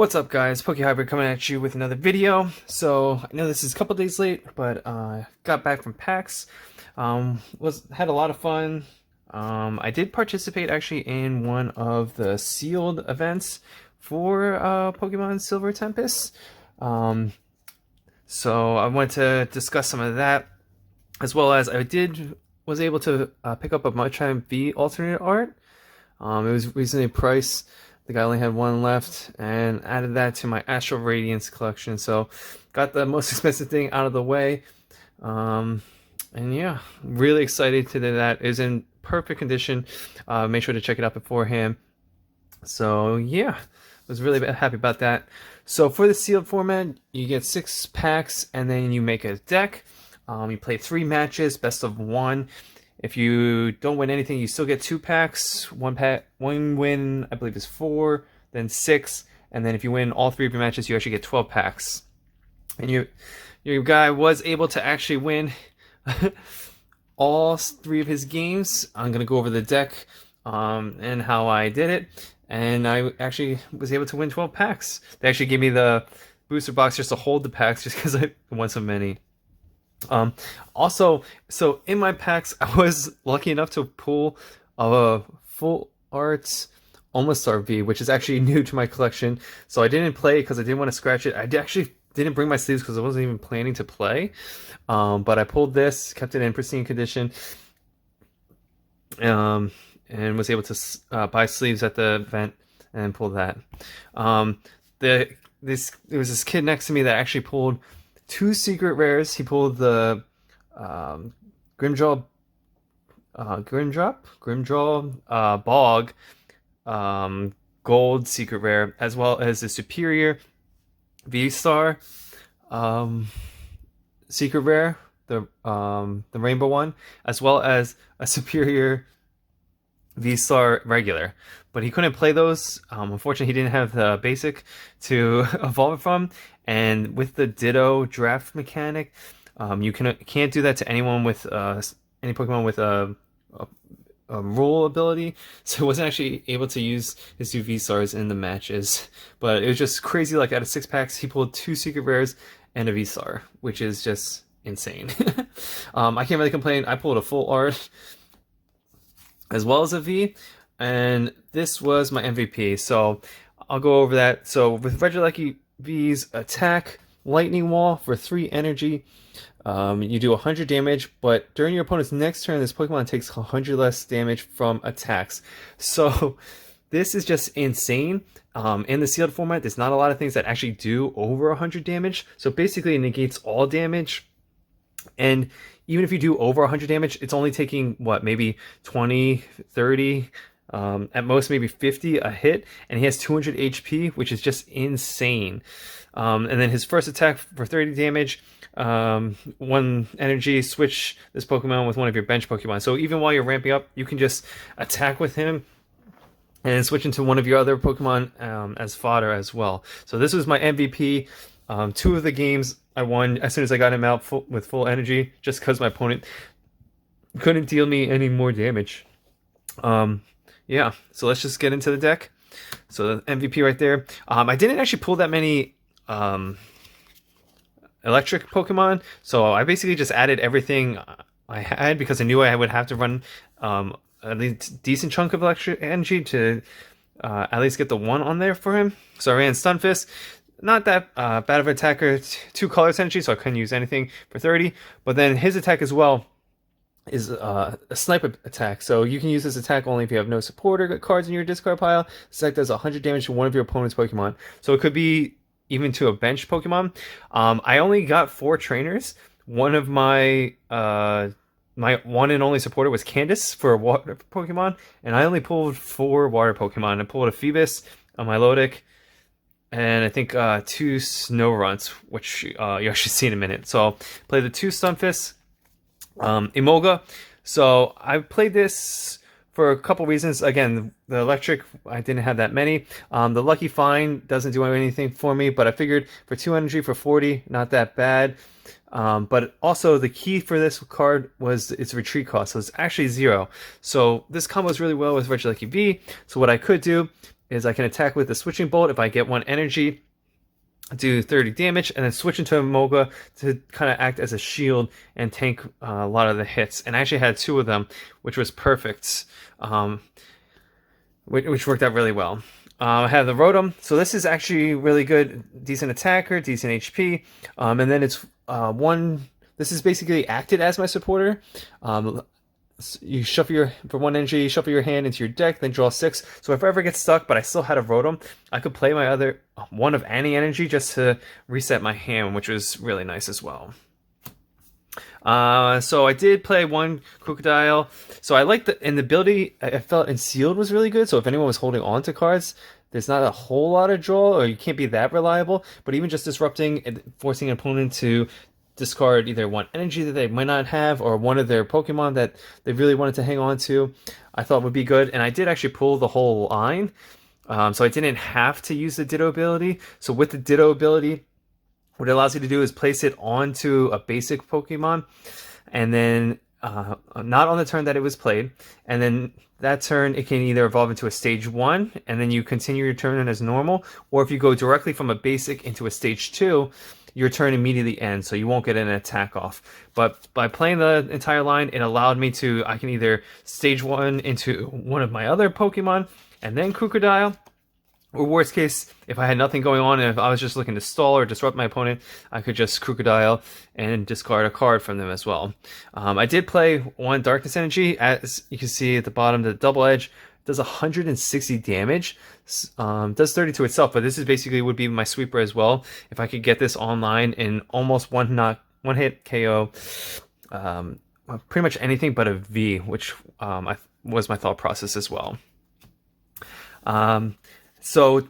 What's up, guys? PokeHybrid coming at you with another video. So I know this is a couple days late, but got back from PAX. Had a lot of fun. I did participate actually in one of the sealed events for Pokemon Silver Tempest. So I wanted to discuss some of that, as well as was able to pick up a Muchime V alternate art. It was reasonably priced. The guy only had one left, and added that to my Astral Radiance collection. So got the most expensive thing out of the way. And yeah, really excited to do that. It is in perfect condition. Make sure to check it out beforehand. So yeah, was really happy about that. So for the sealed format, you get 6 packs, and then you make a deck. You play 3 matches, best of 1. If you don't win anything, you still get 2 packs. One win, I believe, is 4, then 6, and then if you win all 3 of your matches, you actually get 12 packs. And your guy was able to actually win all 3 of his games. I'm gonna go over the deck and how I did it, and I actually was able to win 12 packs. They actually gave me the booster box just to hold the packs, just because I won so many. Also, so in my packs, I was lucky enough to pull a full art Omastar V, which is actually new to my collection. So I didn't play it because I didn't want to scratch it. Actually didn't bring my sleeves because I wasn't even planning to play. But I pulled this, kept it in pristine condition, and was able to buy sleeves at the event and pull that. There was this kid next to me that actually pulled 2 secret rares. He pulled the Grimjaw Bog Gold secret rare, as well as the Superior V-Star secret rare, the rainbow one, as well as a Superior V-Star regular. But he couldn't play those. Unfortunately, he didn't have the basic to evolve it from. And with the Ditto draft mechanic, you can't do that to anyone with any Pokemon with a rule ability. So he wasn't actually able to use his 2 V-Stars in the matches. But it was just crazy. Like, out of 6 packs, he pulled 2 secret rares and a V-Star, which is just insane. I can't really complain. I pulled a full art as well as a V, and this was my MVP. So I'll go over that. So with Regieleki V's attack, Lightning Wall for 3 energy. You do 100 damage, but during your opponent's next turn, this Pokemon takes 100 less damage from attacks. So this is just insane. In the sealed format, there's not a lot of things that actually do over 100 damage. So basically it negates all damage. And even if you do over 100 damage, it's only taking, what, maybe 20, 30, at most maybe 50 a hit, and he has 200 HP, which is just insane. And then his first attack for 30 damage, 1 energy, switch this Pokemon with one of your bench Pokemon. So even while you're ramping up, you can just attack with him and switch into one of your other Pokemon as fodder as well. So this was my MVP. 2 of the games I won as soon as I got him out with full energy, just because my opponent couldn't deal me any more damage. Yeah, so let's just get into the deck. So the MVP right there. I didn't actually pull that many electric Pokemon, so I basically just added everything I had because I knew I would have to run at least a decent chunk of electric energy to at least get the 1 on there for him. So I ran Stunfisk. Not that bad of an attacker, 2 colors energy, so I couldn't use anything for 30. But then his attack as well is a sniper attack. So you can use this attack only if you have no supporter cards in your discard pile. This attack does 100 damage to one of your opponent's Pokemon. So it could be even to a bench Pokemon. I only got 4 trainers. One of my one and only supporter was Candace for a water Pokemon, and I only pulled 4 water Pokemon. I pulled a Phoebus, a Milotic, and I think 2 Snorunt, which you actually see in a minute. So I'll play the 2 Stunfisk, Emolga. So I played this for a couple reasons. Again, the electric, I didn't have that many. The Lucky Find doesn't do anything for me, but I figured for 2 energy for 40, not that bad. But also the key for this card was its retreat cost, so it's actually 0. So this combos really well with Regieleki V. So what I could do is I can attack with the switching bolt if I get 1 energy, do 30 damage, and then switch into a Moga to kind of act as a shield and tank a lot of the hits. And I actually had 2 of them, which was perfect, which worked out really well. I have the Rotom, so this is actually really good, decent attacker, decent HP, and then it's this is basically acted as my supporter. You shuffle for 1 energy, shuffle your hand into your deck, then draw 6. So if I ever get stuck, but I still had a Rotom, I could play my other 1 of any energy just to reset my hand, which was really nice as well. So I did play 1 Crocodile. So I liked the ability I felt in Sealed was really good. So if anyone was holding on to cards, there's not a whole lot of draw, or you can't be that reliable. But even just disrupting and forcing an opponent to discard either 1 energy that they might not have, or 1 of their Pokemon that they really wanted to hang on to, I thought would be good. And I did actually pull the whole line. So I didn't have to use the Ditto ability. So with the Ditto ability, what it allows you to do is place it onto a basic Pokemon, and then not on the turn that it was played, and then that turn it can either evolve into a stage 1, and then you continue your turn as normal, or if you go directly from a basic into a stage 2, your turn immediately ends, so you won't get an attack off. But by playing the entire line, it allowed me to, I can either stage 1 into 1 of my other Pokemon, and then Crocodile, or worst case, if I had nothing going on and if I was just looking to stall or disrupt my opponent, I could just Crocodile and discard a card from them as well. I did play 1 Darkness Energy. As you can see at the bottom, the double edge does 160 damage. Does 30 to itself, but this is basically would be my sweeper as well. If I could get this online in almost one hit KO, pretty much anything but a V, which was my thought process as well. So,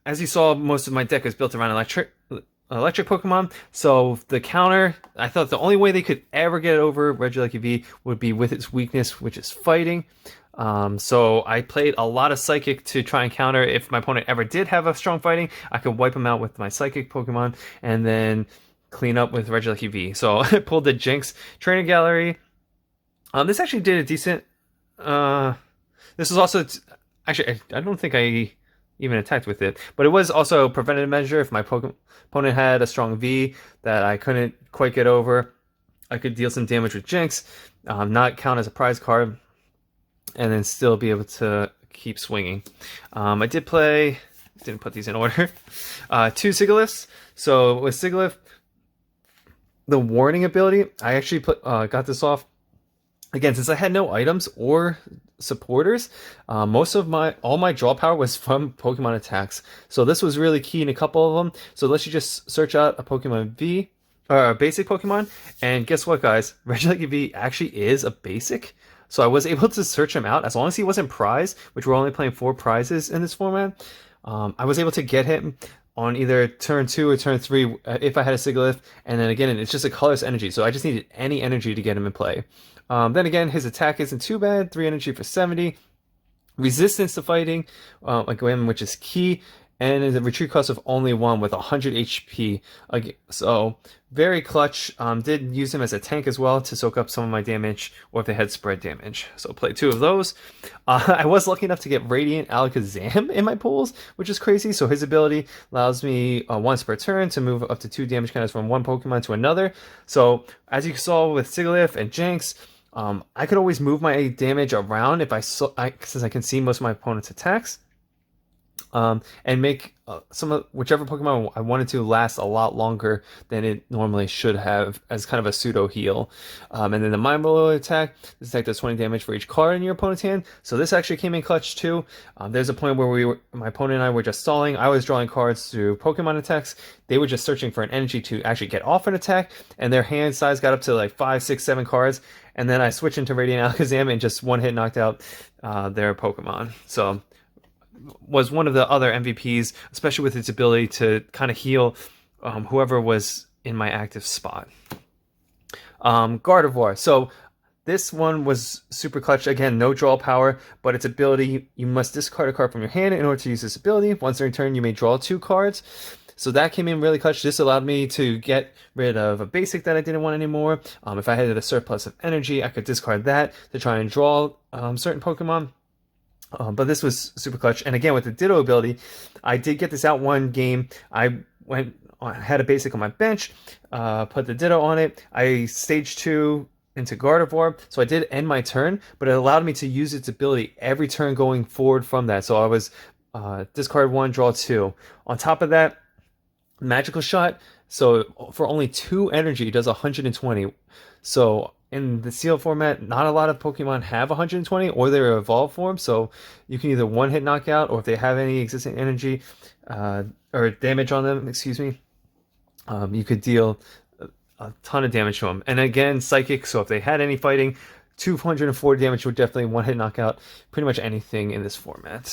as you saw, most of my deck is built around electric Pokemon. So the counter, I thought the only way they could ever get over Regieleki V would be with its weakness, which is fighting. So I played a lot of Psychic to try and counter. If my opponent ever did have a strong fighting, I could wipe them out with my Psychic Pokemon and then clean up with Regieleki V. So I pulled the Jinx Trainer Gallery. This actually did a decent... this was also... Actually, I don't think I even attacked with it, but it was also a preventative measure. If my opponent had a strong V that I couldn't quite get over, I could deal some damage with Jinx, not count as a prize card, and then still be able to keep swinging. I did play, didn't put these in order, 2 Sigilyphs. So with Sigilyph, the warning ability, I actually got this off, again, since I had no items or supporters, all my draw power was from Pokemon attacks. So this was really key in a couple of them. So let's you just search out a Pokemon V, or a basic Pokemon, and guess what, guys? Regieleki V actually is a basic. So I was able to search him out as long as he wasn't prize, which we're only playing 4 prizes in this format. I was able to get him on either turn 2 or turn 3 if I had a Sigilyph, and then again, it's just a colorless energy, so I just needed any energy to get him in play. Then again, his attack isn't too bad, 3 energy for 70. Resistance to fighting, again, which is key, and is a retreat cost of only 1 with 100 HP. So very clutch. Did use him as a tank as well to soak up some of my damage, or if they had spread damage. So play 2 of those. I was lucky enough to get Radiant Alakazam in my pools, which is crazy. So his ability allows me once per turn to move up to 2 damage counters from one Pokemon to another. So as you saw with Sigilyph and Jinx, I could always move my damage around if since I can see most of my opponent's attacks. And make whichever Pokemon I wanted to last a lot longer than it normally should have, as kind of a pseudo heal. And then the Mind Blow attack, this attack does 20 damage for each card in your opponent's hand. So this actually came in clutch too. There's a point where my opponent and I were just stalling. I was drawing cards through Pokemon attacks. They were just searching for an energy to actually get off an attack, and their hand size got up to like 5, 6, 7 cards. And then I switched into Radiant Alakazam and just one hit knocked out their Pokemon. So was one of the other MVPs, especially with its ability to kind of heal whoever was in my active spot. Gardevoir. So this one was super clutch. Again, no draw power, but its ability, you must discard a card from your hand in order to use this ability. Once during turn, you may draw 2 cards. So that came in really clutch. This allowed me to get rid of a basic that I didn't want anymore. If I had a surplus of energy, I could discard that to try and draw certain Pokemon. But this was super clutch. And again, with the Ditto ability, I did get this out one game. I had a basic on my bench, put the Ditto on it. I stage 2 into Gardevoir, so I did end my turn, but it allowed me to use its ability every turn going forward from that. So I was discard 1, draw 2. On top of that, Magical Shot. So for only 2 energy, it does 120. So in the sealed format, not a lot of Pokemon have 120 or their evolved form. So you can either one-hit knockout, or if they have any existing energy or damage on them, excuse me, you could deal a ton of damage to them. And again, Psychic. So if they had any fighting, 240 damage would definitely one-hit knockout pretty much anything in this format.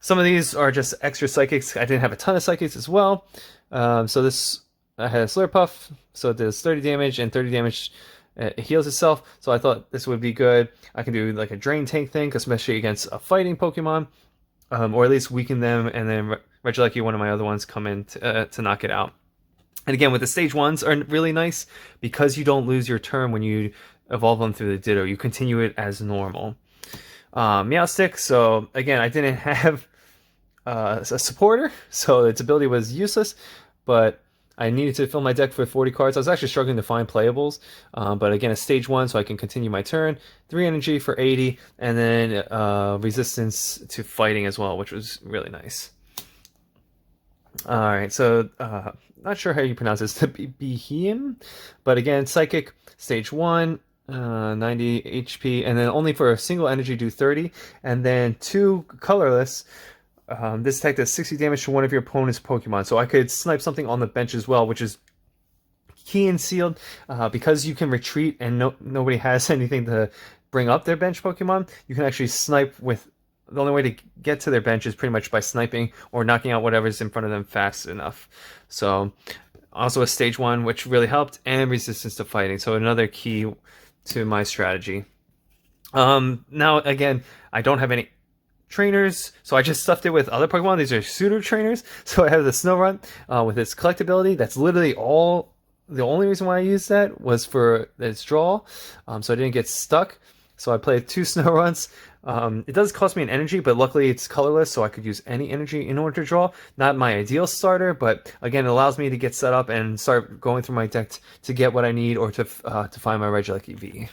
Some of these are just extra Psychics. I didn't have a ton of Psychics as well. So this, I had a Slurpuff, so it does 30 damage, and 30 damage it heals itself. So I thought this would be good. I can do like a Drain Tank thing, especially against a fighting Pokemon, or at least weaken them, and then Regieleki, one of my other ones, come in to knock it out. And again, with the stage 1s are really nice because you don't lose your turn when you evolve them through the Ditto. You continue it as normal. Meowstic. So again, I didn't have a supporter, so its ability was useless, but I needed to fill my deck for 40 cards. I was actually struggling to find playables, but again, a stage 1, so I can continue my turn. 3 energy for 80, and then resistance to fighting as well, which was really nice. Alright, so not sure how you pronounce this, Behem, but again, Psychic, stage 1, 90 HP, and then only for a single energy do 30, and then 2 colorless. This attack does 60 damage to one of your opponent's Pokemon, so I could snipe something on the bench as well, which is key in sealed, because you can retreat and nobody has anything to bring up their bench Pokemon. You can actually snipe with, the only way to get to their bench is pretty much by sniping or knocking out whatever's in front of them fast enough. So also a stage 1, which really helped, and resistance to fighting, so another key to my strategy. Now again, I don't have any trainers, so I just stuffed it with other Pokemon. These are pseudo trainers. So I have the Snorunt with its collectability. That's literally all. The only reason why I used that was for its draw, so I didn't get stuck. So I played 2 Snowrunts. It does cost me an energy, but luckily it's colorless, so I could use any energy in order to draw. Not my ideal starter, but again, it allows me to get set up and start going through my deck to get what I need, or to find my Regieleki V.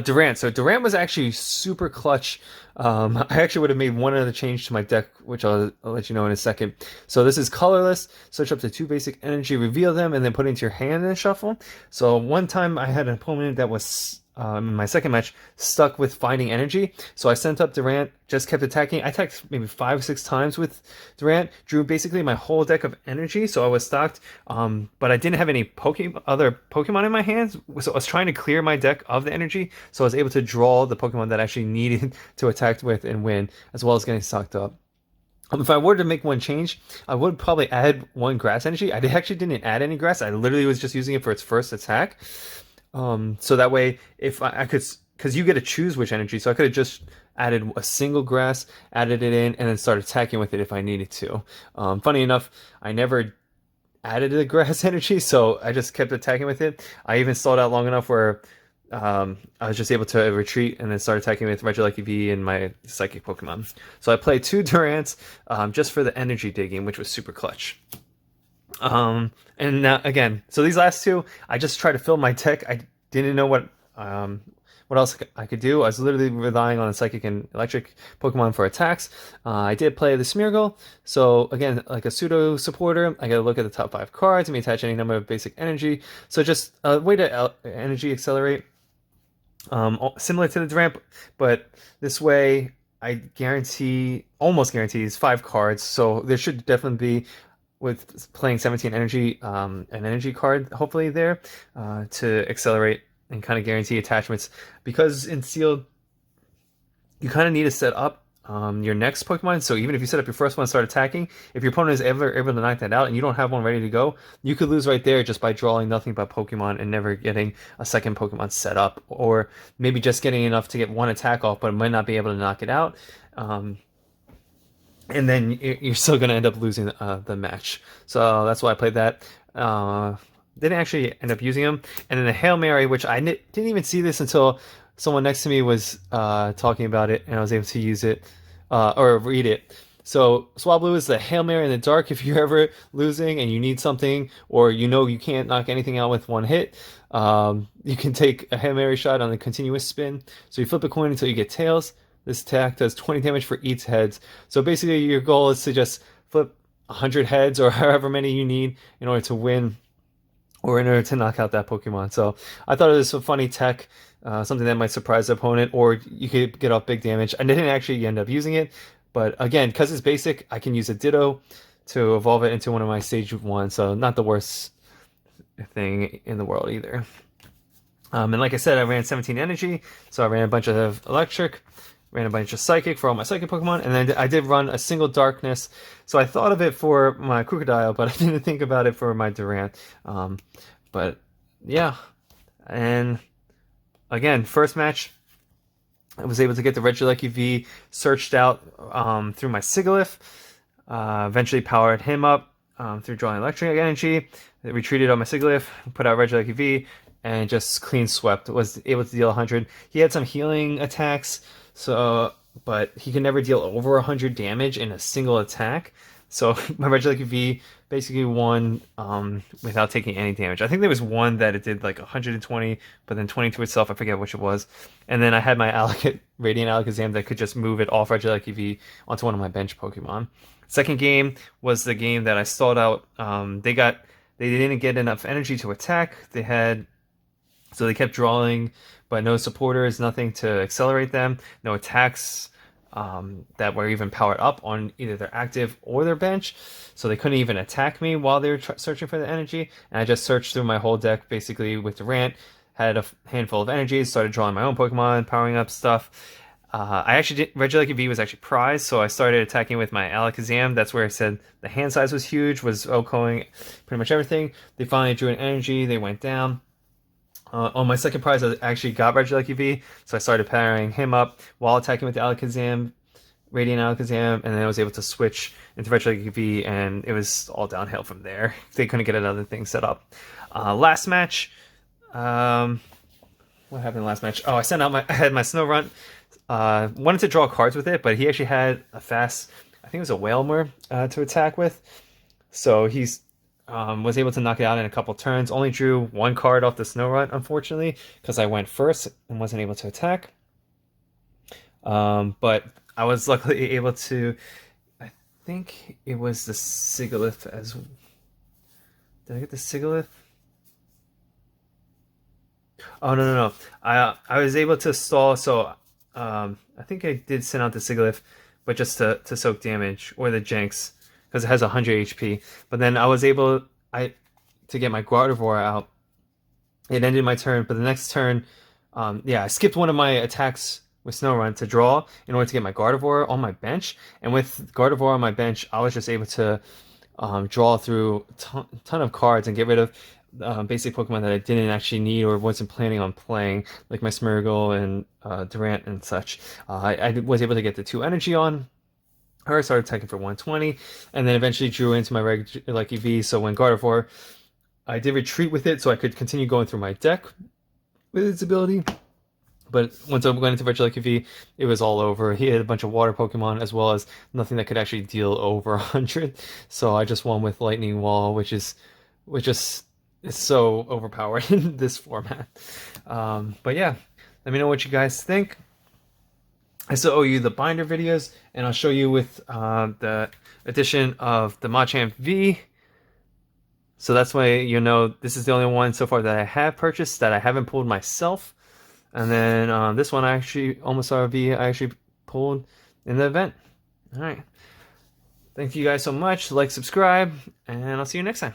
Durant. So Durant was actually super clutch. I actually would have made one other change to my deck, which I'll let you know in a second. So this is colorless. Search up to 2 basic energy, reveal them, and then put it into your hand and shuffle. So one time I had an opponent that was, in my second match, stuck with finding energy. So I sent up Durant, just kept attacking. I attacked maybe 5 or 6 times with Durant, drew basically my whole deck of energy, so I was stocked. But I didn't have any other Pokemon in my hands, so I was trying to clear my deck of the energy, so I was able to draw the Pokemon that I actually needed to attack with and win, as well as getting stocked up. If I were to make one change, I would probably add 1 grass energy. I actually didn't add any grass. I literally was just using it for its first attack. So that way, if I could, because you get to choose which energy, so I could have just added a single grass, added it in, and then started attacking with it if I needed to. Funny enough, I never added the grass energy, so I just kept attacking with it. I even stalled out long enough where I was just able to retreat and then start attacking with Regieleki V and my Psychic Pokemon. So I played 2 Durants just for the energy digging, which was super clutch. And now, again, so these last 2, I just tried to fill my deck. I didn't know what else I could do. I was literally relying on Psychic and Electric Pokemon for attacks. I did play the Smeargle, so again, like a pseudo supporter, I gotta look at the top 5 cards and attach any number of basic energy. So just a way to energy accelerate, similar to the Durant, but this way I almost guarantees 5 cards. So there should definitely be, with playing 17 energy, an energy card hopefully there to accelerate and kind of guarantee attachments, because in sealed you kind of need to set up your next Pokemon. So even if you set up your first one and start attacking, if your opponent is ever able to knock that out and you don't have one ready to go, you could lose right there just by drawing nothing but Pokemon and never getting a second Pokemon set up, or maybe just getting enough to get 1 attack off but might not be able to knock it out. And then you're still going to end up losing the match. So that's why I played that. Didn't actually end up using them. And then the Hail Mary, which I didn't even see this until someone next to me was talking about it, and I was able to use it or read it. So Swablu is the Hail Mary in the dark if you're ever losing and you need something, or you know you can't knock anything out with one hit. You can take a Hail Mary shot on the continuous spin. So you flip a coin until you get tails. This attack does 20 damage for each heads. So basically your goal is to just flip 100 heads or however many you need in order to win or in order to knock out that Pokemon. So I thought it was a funny tech, something that might surprise the opponent, or you could get off big damage. I didn't actually end up using it, but again, because it's basic, I can use a Ditto to evolve it into one of my Stage 1, so not the worst thing in the world either. And like I said, I ran 17 energy, so I ran a bunch of electric, ran a bunch of psychic for all my psychic Pokemon, and then I did run a single darkness. So I thought of it for my Crocodile, but I didn't think about it for my Durant. But yeah, and again, first match, I was able to get the Regieleki V searched out through my Sigilyph. Eventually powered him up through drawing electric energy. It retreated on my Sigilyph, put out Regieleki V, and just clean swept. Was able to deal 100. He had some healing attacks, so but he could never deal over 100 damage in a single attack. So my Regieleki V basically won without taking any damage. I think there was one that it did like 120, but then 20 to itself. I forget which it was. And then I had my Radiant Alakazam that could just move it off Regieleki V onto one of my bench Pokemon. Second game was the game that I stalled out. They didn't get enough energy to attack. So they kept drawing, but no supporters, nothing to accelerate them, no attacks that were even powered up on either their active or their bench. So they couldn't even attack me while they were searching for the energy. And I just searched through my whole deck basically with Durant, had a handful of energies, started drawing my own Pokemon, powering up stuff. Regieleki V was actually prized, so I started attacking with my Alakazam. That's where I said the hand size was huge, was outgoing pretty much everything. They finally drew an energy, they went down. On my second prize, I actually got Regieleki V, so I started powering him up while attacking with the Alakazam, Radiant Alakazam, and then I was able to switch into Regieleki V, and it was all downhill from there. They couldn't get another thing set up. Last match, what happened last match? Oh, I had my Snorunt. Wanted to draw cards with it, but he actually had a fast, I think it was a Wailmer to attack with, so he's was able to knock it out in a couple turns. Only drew one card off the Snorunt, unfortunately, because I went first and wasn't able to attack. But I was luckily able to, I think it was the Sigilyph as well. Did I get the Sigilyph? Oh, no. I was able to stall, so I think I did send out the Sigilyph, but just to soak damage, or the Jenks, because it has 100 HP. But then I was able to get my Gardevoir out. It ended my turn, but the next turn, I skipped one of my attacks with Snorunt to draw in order to get my Gardevoir on my bench. And with Gardevoir on my bench, I was just able to draw through a ton of cards and get rid of basic Pokemon that I didn't actually need or wasn't planning on playing, like my Smeargle and Durant and such. I was able to get the 2 energy on her, started attacking for 120, and then eventually drew into my Regieleki V. So when Gardevoir, I did retreat with it so I could continue going through my deck with its ability. But once I went into Regieleki V, it was all over. He had a bunch of water Pokemon as well as nothing that could actually deal over 100. So I just won with Lightning Wall, which is so overpowered in this format. But yeah, let me know what you guys think. I still owe you the binder videos, and I'll show you with the addition of the Machamp V. So that's why you know this is the only one so far that I have purchased that I haven't pulled myself. And then this one I actually pulled in the event. All right. Thank you guys so much. Like, subscribe, and I'll see you next time.